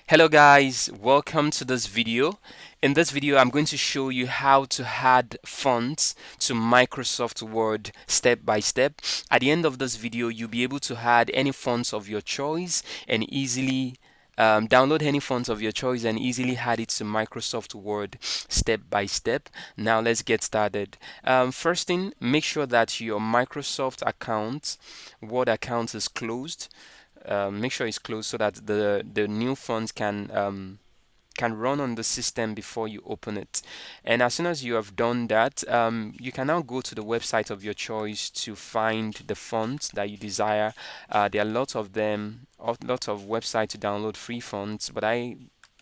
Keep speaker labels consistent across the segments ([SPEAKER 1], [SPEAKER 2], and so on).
[SPEAKER 1] Hello guys, welcome to this video. In this video, I'm going to show you how to add fonts to Microsoft Word step by step. At the end of this video, you'll be able to add any fonts of your choice and easily download any fonts of your choice and easily add it to Microsoft Word step by step. Now let's get started. First thing, make sure that your Microsoft account, Word account is closed. Make sure it's closed so that the new fonts can run on the system before you open it. And as soon as you have done that, you can now go to the website of your choice to find the fonts that you desire. There are lots of them, lots of websites to download free fonts, but I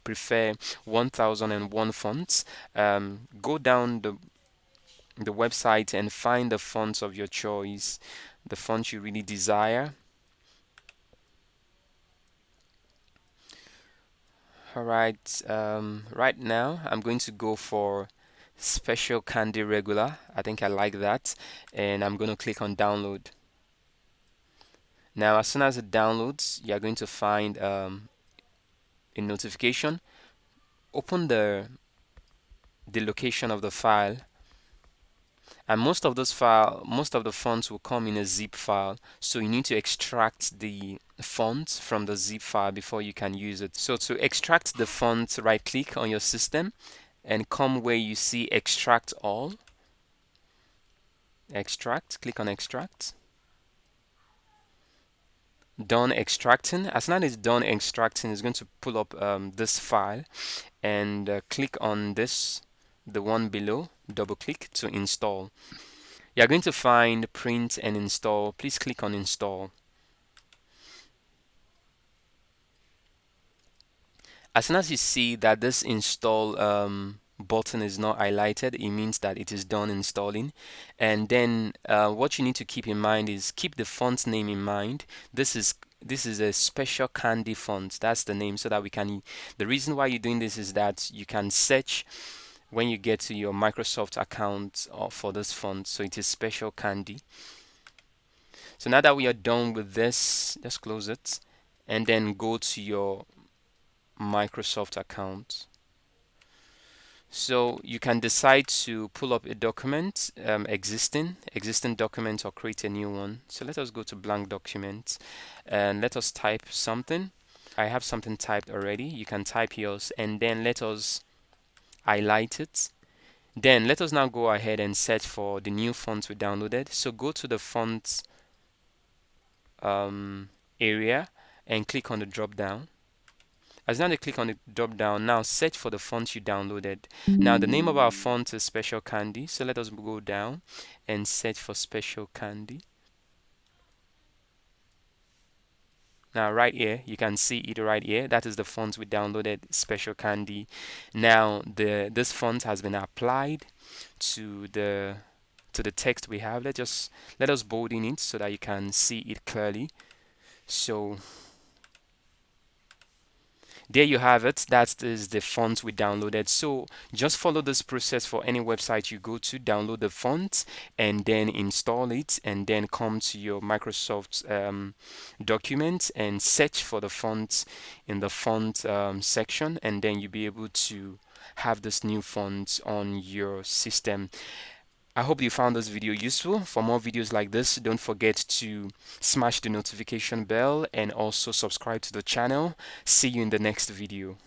[SPEAKER 1] prefer 1001 fonts. Go down the website and find the fonts of your choice, the fonts you really desire. Alright, right now I'm going to go for Special Candy Regular. I think I like that. And I'm going to click on download. Now, as soon as it downloads, you're going to find a notification. Open the location of the file. And most of the fonts will come in a zip file. So you need to extract the font from the zip file before you can use it. So to extract the font, right click on your system and come where you see extract all. Extract, click on extract. Done extracting. As soon as it's done extracting, it's going to pull up this file and click on this, the one below, double click to install. You're going to find print and install. Please click on install. As soon as you see that this install button is not highlighted, it means that it is done installing. And then what you need to keep in mind is keep the font name in mind. This is a Special Candy font. That's the name, so that we can. The reason why you're doing this is that you can search when you get to your Microsoft account for this font. So it is Special Candy. So now that we are done with this, just close it and then go to your Microsoft account. So you can decide to pull up a document, existing document, or create a new one. So let us go to blank document and let us type something. I have something typed already. You can type yours and then let us highlight it. Then let us now go ahead and search for the new fonts we downloaded. So go to the fonts area and click on the drop down. As now they click on the drop down, now search for the font you downloaded. Now the name of our font is Special Candy, so let us go down and search for Special Candy. Now right here, you can see it right here. That is the font we downloaded, Special Candy. Now this font has been applied to the text we have. Let us bold in it so that you can see it clearly. So there you have it. That is the font we downloaded. So just follow this process for any website you go to. Download the font and then install it, and then come to your Microsoft document and search for the font in the font section, and then you'll be able to have this new font on your system. I hope you found this video useful. For more videos like this, don't forget to smash the notification bell and also subscribe to the channel. See you in the next video.